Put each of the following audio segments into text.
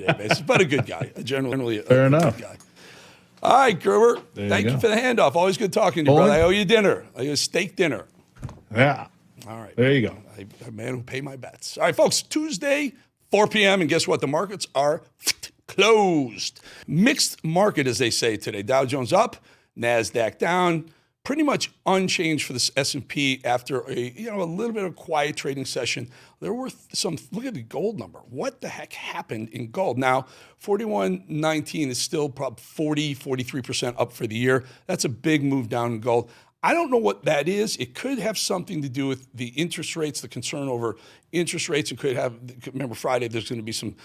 day-to-day basis, but a good guy. Generally a Fair enough. good guy. All right, Gruber, thank you for the handoff. Always good talking to you, brother. I owe you dinner. I owe you a steak dinner. Yeah. All right. There you go. A man who pay my bets. All right, folks, Tuesday, 4 p.m., and guess what? The markets are closed. Mixed market, as they say today. Dow Jones up, NASDAQ down. Pretty much unchanged for this S&P after a little bit of a quiet trading session. There were some, look at the gold number. What the heck happened in gold? Now, 41.19 is still probably 43% up for the year. That's a big move down in gold. I don't know what that is. It could have something to do with the interest rates, the concern over interest rates. It could have, remember Friday, there's going to be some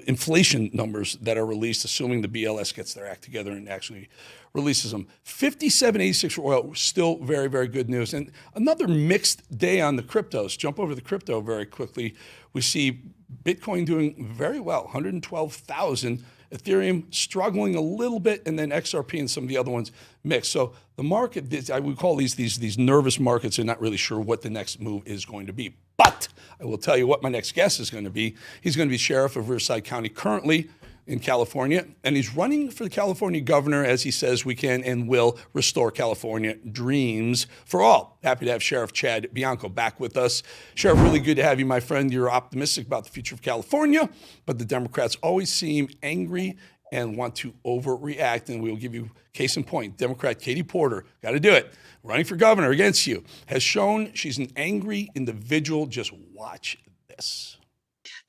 inflation numbers that are released, assuming the BLS gets their act together and actually releases them. 57.86 for oil, still very, very good news. And another mixed day on the cryptos. Jump over the crypto very quickly. We see Bitcoin doing very well, 112,000. Ethereum struggling a little bit, and then XRP and some of the other ones mixed. So the market, I would call these nervous markets, are not really sure what the next move is going to be. But I will tell you what my next guest is going to be. He's going to be Sheriff of Riverside County currently in California, and he's running for the California governor as he says we can and will restore California dreams for all. Happy to have Sheriff Chad Bianco back with us. Sheriff, really good to have you, my friend. You're optimistic about the future of California, but the Democrats always seem angry and want to overreact, and we'll give you case in point. Democrat Katie Porter, got to do it, running for governor against you, has shown she's an angry individual. Just watch this.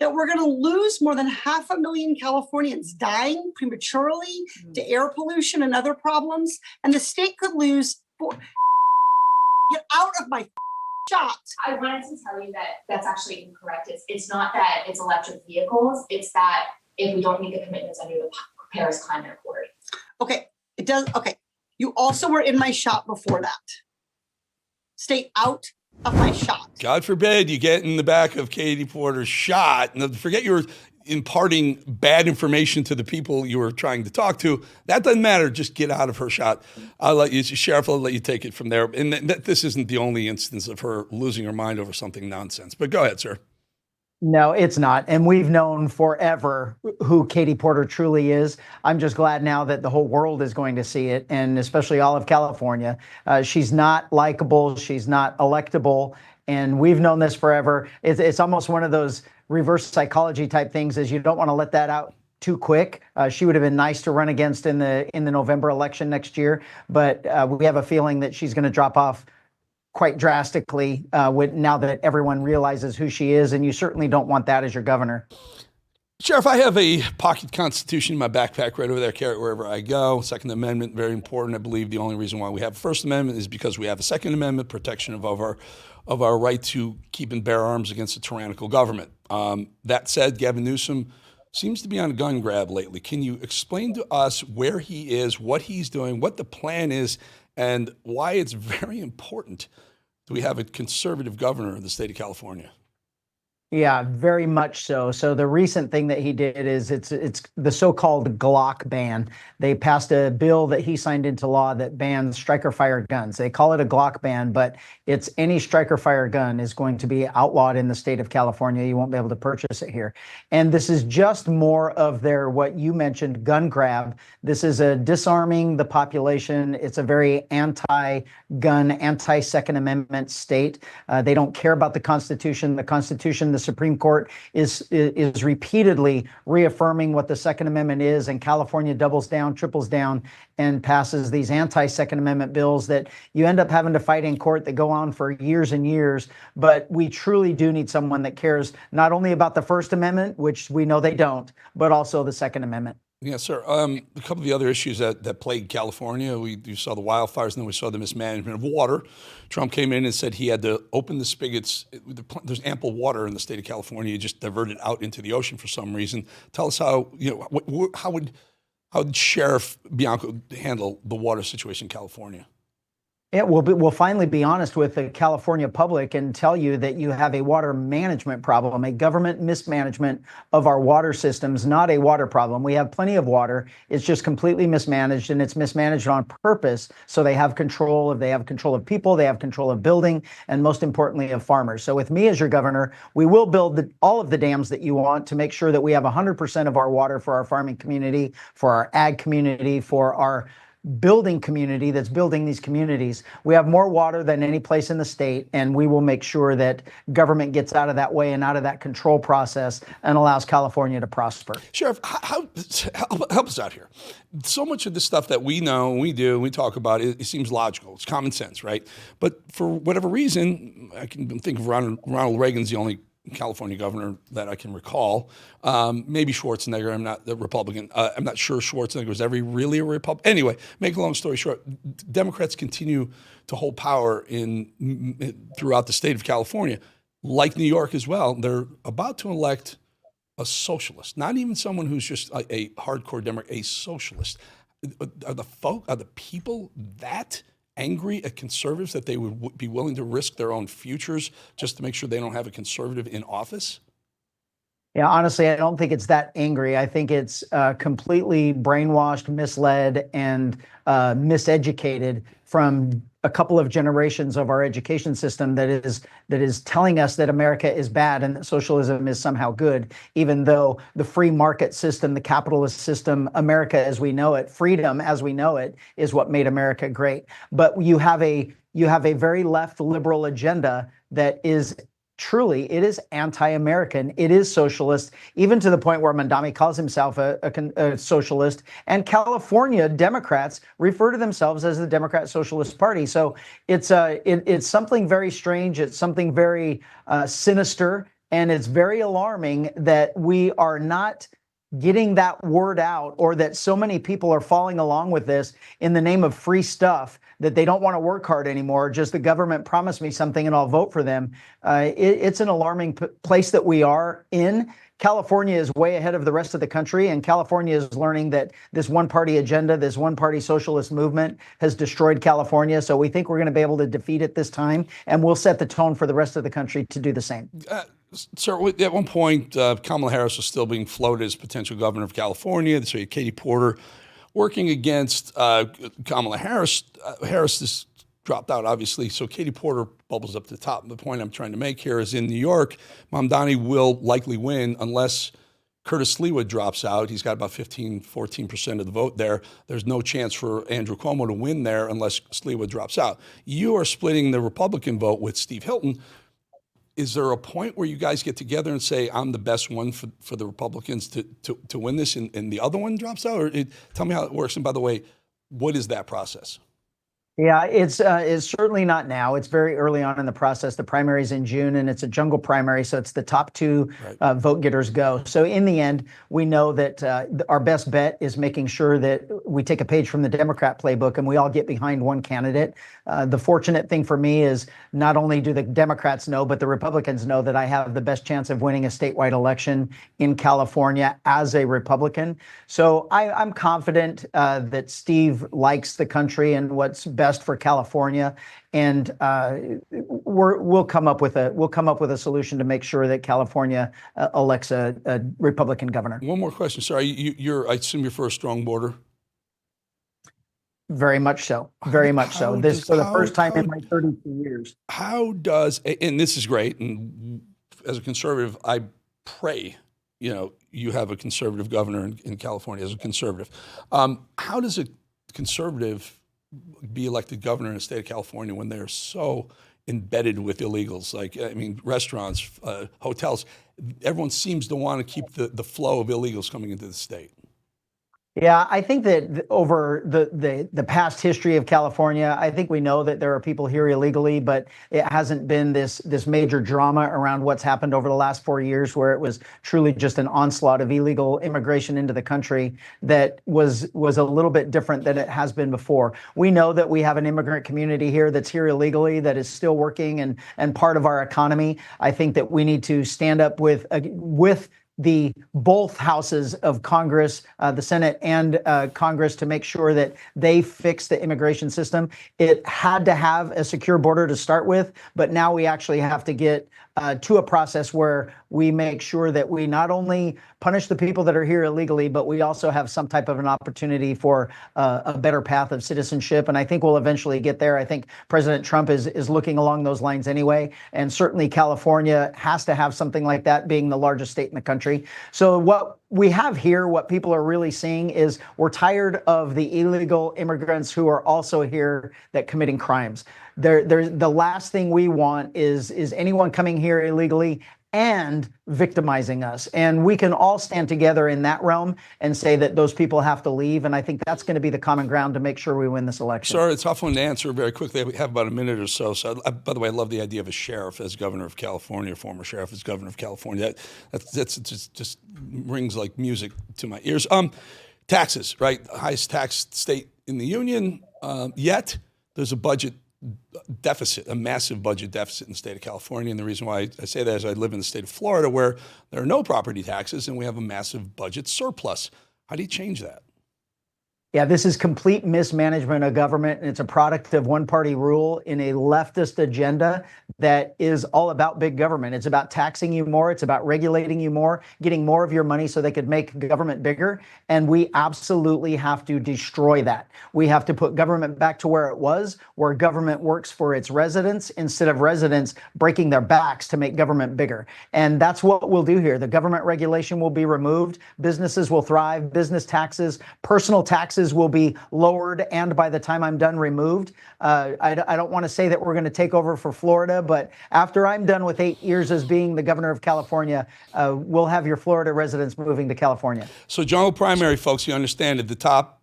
That we're going to lose more than 500,000 Californians dying prematurely to air pollution and other problems. And the state could lose. Get out of my shot. I wanted to tell you that that's actually incorrect. It's not that it's electric vehicles. It's that if we don't meet the commitments under the Paris Climate Accord. Okay, it does. Okay, you also were in my shot before that. Stay out of my shot. God forbid you get in the back of Katie Porter's shot. And forget you were imparting bad information to the people you were trying to talk to. That doesn't matter. Just get out of her shot. I'll let you, Sheriff, I'll let you take it from there. And this isn't the only instance of her losing her mind over something nonsense. But go ahead, sir. No, it's not. And we've known forever who Katie Porter truly is. I'm just glad now that the whole world is going to see it, and especially all of California. She's not likable. She's not electable. And we've known this forever. It's almost one of those reverse psychology type things, is you don't want to let that out too quick. She would have been nice to run against in the November election next year. But we have a feeling that she's going to drop off quite drastically now that everyone realizes who she is, and you certainly don't want that as your governor. Sheriff, I have a pocket constitution in my backpack right over there, carry it wherever I go. Second Amendment, very important. I believe the only reason why we have a First Amendment is because we have a Second Amendment, protection of our right to keep and bear arms against a tyrannical government. That said, Gavin Newsom seems to be on a gun grab lately. Can you explain to us where he is, what he's doing, what the plan is, and why it's very important that we have a conservative governor in the state of California? Yeah, very much so. So the recent thing that he did is it's the so-called Glock ban. They passed a bill that he signed into law that bans striker-fired guns. They call it a Glock ban, but it's any striker-fire gun is going to be outlawed in the state of California. You won't be able to purchase it here. And this is just more of their, what you mentioned, gun grab. This is a disarming the population. It's a very anti-gun, anti-Second Amendment state. They don't care about the Constitution. The Constitution, the Supreme Court is repeatedly reaffirming what the Second Amendment is, and California doubles down, triples down, and passes these anti-Second Amendment bills that you end up having to fight in court that go on for years and years. But we truly do need someone that cares not only about the First Amendment, which we know they don't, but also the Second Amendment. Yes, sir. A couple of the other issues that plague California, you saw the wildfires, and then we saw the mismanagement of water. Trump came in and said he had to open the spigots. There's ample water in the state of California. You just divert it out into the ocean for some reason. Tell us how would Sheriff Bianco handle the water situation in California? Yeah, we'll finally be honest with the California public and tell you that you have a water management problem, a government mismanagement of our water systems, not a water problem. We have plenty of water. It's just completely mismanaged, and it's mismanaged on purpose. So they have control of people, they have control of building, and most importantly of farmers. So with me as your governor, we will build all of the dams that you want to make sure that we have 100% of our water for our farming community, for our ag community, for our building community that's building these communities. We have more water than any place in the state, and we will make sure that government gets out of that way and out of that control process and allows California to prosper. Sheriff, help us out here. So much of the stuff that we know, we do, we talk about, it seems logical. It's common sense, right? But for whatever reason, I can think of Ronald Reagan's the only California governor that I can recall. Maybe Schwarzenegger. I'm not the Republican. I'm not sure Schwarzenegger was ever really a Republican. Anyway, make a long story short, Democrats continue to hold power throughout the state of California, like New York as well. They're about to elect a socialist, not even someone who's just a hardcore Democrat, a socialist. Are the people that angry at conservatives that they would be willing to risk their own futures just to make sure they don't have a conservative in office? Yeah, honestly, I don't think it's that angry. I think it's completely brainwashed, misled, and miseducated from a couple of generations of our education system that is telling us that America is bad and that socialism is somehow good, even though the free market system, the capitalist system, America as we know it, freedom as we know it, is what made America great. But you have a very left liberal agenda that is truly, it is anti-American. It is socialist, even to the point where Mandami calls himself a socialist. And California Democrats refer to themselves as the Democrat Socialist Party. So it's something very strange. It's something very sinister, and it's very alarming that we are not getting that word out, or that so many people are falling along with this in the name of free stuff, that they don't want to work hard anymore. Just the government promised me something and I'll vote for them. It's an alarming place that we are in. California is way ahead of the rest of the country, and California is learning that this one-party agenda, this one-party socialist movement has destroyed California. So we think we're going to be able to defeat it this time, and we'll set the tone for the rest of the country to do the same. Sir, at one point, Kamala Harris was still being floated as potential governor of California. So you had Katie Porter working against Kamala Harris. Harris has dropped out, obviously. So Katie Porter bubbles up to the top. The point I'm trying to make here is in New York, Mamdani will likely win unless Curtis Sliwa drops out. He's got about 14% of the vote there. There's no chance for Andrew Cuomo to win there unless Sliwa drops out. You are splitting the Republican vote with Steve Hilton. Is there a point where you guys get together and say, I'm the best one for the Republicans to win this, and the other one drops out? Or tell me how it works. And by the way, what is that process? Yeah, it's certainly not now. It's very early on in the process. The primary is in June, and it's a jungle primary, so it's the top two vote getters go. So in the end, we know that our best bet is making sure that we take a page from the Democrat playbook and we all get behind one candidate. The fortunate thing for me is not only do the Democrats know, but the Republicans know that I have the best chance of winning a statewide election in California as a Republican. So I'm confident that Steve likes the country and what's best for California, and we'll come up with a solution to make sure that California elects a Republican governor. One more question. Sorry, I assume you're for a strong border. Very much so. Very much so. This for the first time in my 32 years. How does, and this is great, and as a conservative, I pray, you have a conservative governor in California as a conservative. How does a conservative be elected governor in the state of California when they're so embedded with illegals? Like, I mean, restaurants, hotels, everyone seems to want to keep the flow of illegals coming into the state. Yeah, I think that over the past history of California, I think we know that there are people here illegally, but it hasn't been this major drama around what's happened over the last 4 years, where it was truly just an onslaught of illegal immigration into the country that was a little bit different than it has been before. We know that we have an immigrant community here that's here illegally, that is still working and part of our economy. I think that we need to stand up with the both houses of Congress, the Senate and Congress, to make sure that they fix the immigration system. It had to have a secure border to start with, but now we actually have to get to a process where we make sure that we not only punish the people that are here illegally, but we also have some type of an opportunity for a better path of citizenship. And I think we'll eventually get there. I think President Trump is looking along those lines anyway. And certainly California has to have something like that, being the largest state in the country. So what we have here, what people are really seeing is we're tired of the illegal immigrants who are also here that committing crimes. The last thing we want is anyone coming here illegally and victimizing us. And we can all stand together in that realm and say that those people have to leave. And I think that's going to be the common ground to make sure we win this election. Sir, it's a tough one to answer very quickly. We have about a minute or so. So, by the way, I love the idea of a sheriff as governor of California, former sheriff as governor of California. That's just rings like music to my ears. Taxes, right? Highest taxed state in the union. Yet there's a budget deficit, a massive budget deficit in the state of California. And the reason why I say that is I live in the state of Florida, where there are no property taxes and we have a massive budget surplus. How do you change that? Yeah, this is complete mismanagement of government, and it's a product of one-party rule in a leftist agenda that is all about big government. It's about taxing you more. It's about regulating you more, getting more of your money so they could make government bigger. And we absolutely have to destroy that. We have to put government back to where it was, where government works for its residents instead of residents breaking their backs to make government bigger. And that's what we'll do here. The government regulation will be removed. Businesses will thrive. Business taxes, personal taxes will be lowered, and by the time I'm done, removed. I don't want to say that we're going to take over for Florida, but after I'm done with 8 years as being the governor of California, we'll have your Florida residents moving to California. So general primary, folks, you understand that the top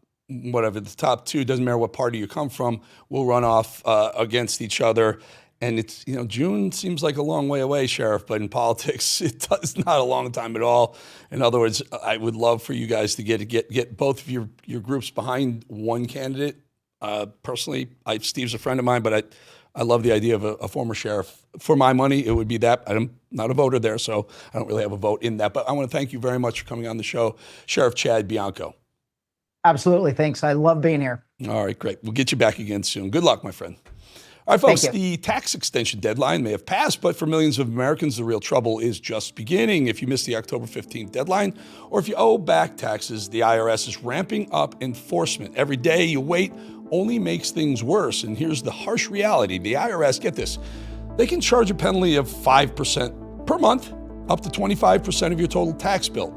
two, doesn't matter what party you come from, will run off against each other. And it's, June seems like a long way away, Sheriff, but in politics, it's not a long time at all. In other words, I would love for you guys to get both of your groups behind one candidate. Personally, Steve's a friend of mine, but I love the idea of a former sheriff. For my money, it would be that. I'm not a voter there, so I don't really have a vote in that. But I want to thank you very much for coming on the show, Sheriff Chad Bianco. Absolutely. Thanks. I love being here. All right, great. We'll get you back again soon. Good luck, my friend. All right, folks, the tax extension deadline may have passed, but for millions of Americans, the real trouble is just beginning. If you missed the October 15th deadline, or if you owe back taxes, the IRS is ramping up enforcement. Every day you wait only makes things worse. And here's the harsh reality. The IRS, get this, they can charge a penalty of 5% per month, up to 25% of your total tax bill.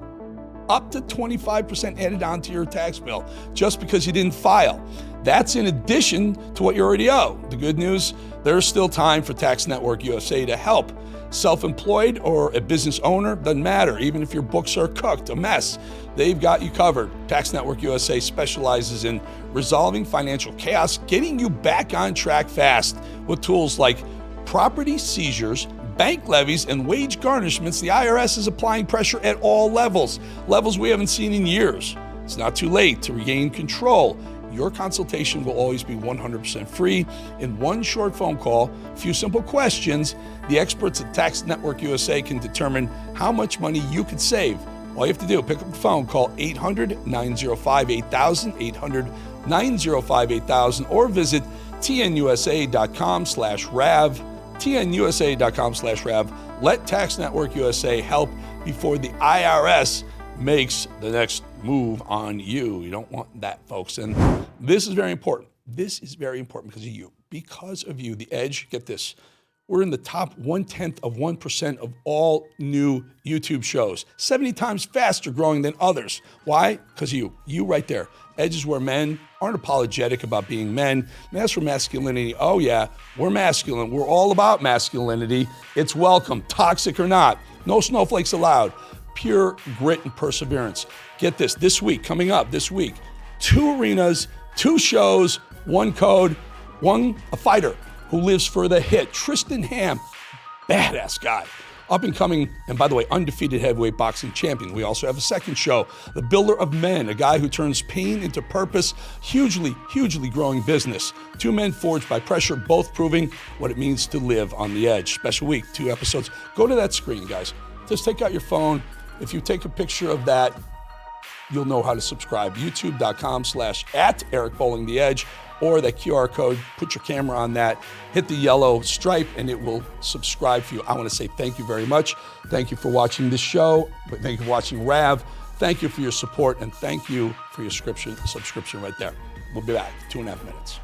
Up to 25% added onto your tax bill just because you didn't file. That's in addition to what you already owe. The good news, there's still time for Tax Network USA to help. Self-employed or a business owner, doesn't matter. Even if your books are cooked, a mess, they've got you covered. Tax Network USA specializes in resolving financial chaos, getting you back on track fast with tools like property seizures, bank levies, and wage garnishments. The IRS is applying pressure at all levels we haven't seen in years. It's not too late to regain control. Your consultation will always be 100% free. In one short phone call, a few simple questions, the experts at Tax Network USA can determine how much money you could save. All you have to do, pick up the phone, call 800-905-8000, 800-905-8000, or visit tnusa.com/RAV, tnusa.com/RAV. Let Tax Network USA help before the IRS makes the next move on you. You don't want that, folks. And this is very important. This is very important because of you. Because of you, The Edge, get this, we're in the top 0.1% of all new YouTube shows. 70 times faster growing than others. Why? Because of you. You right there. Edge is where men aren't apologetic about being men. And as for masculinity, oh yeah, we're masculine. We're all about masculinity. It's welcome, toxic or not. No snowflakes allowed. Pure grit and perseverance. Get this week, coming up this week, 2 arenas, 2 shows, 1 code, a fighter who lives for the hit. Tristan Hamm, badass guy. Up and coming, and by the way, undefeated heavyweight boxing champion. We also have a second show, the builder of men, a guy who turns pain into purpose, hugely growing business. 2 men forged by pressure, both proving what it means to live on the edge. Special week, 2 episodes. Go to that screen, guys. Just take out your phone, If you take a picture of that, you'll know how to subscribe. YouTube.com/@EricBollingTheEdge, or that QR code, put your camera on that, hit the yellow stripe, and it will subscribe for you. I want to say thank you very much. Thank you for watching this show. Thank you for watching Rav. Thank you for your support, and thank you for your subscription right there. We'll be back, 2.5 minutes.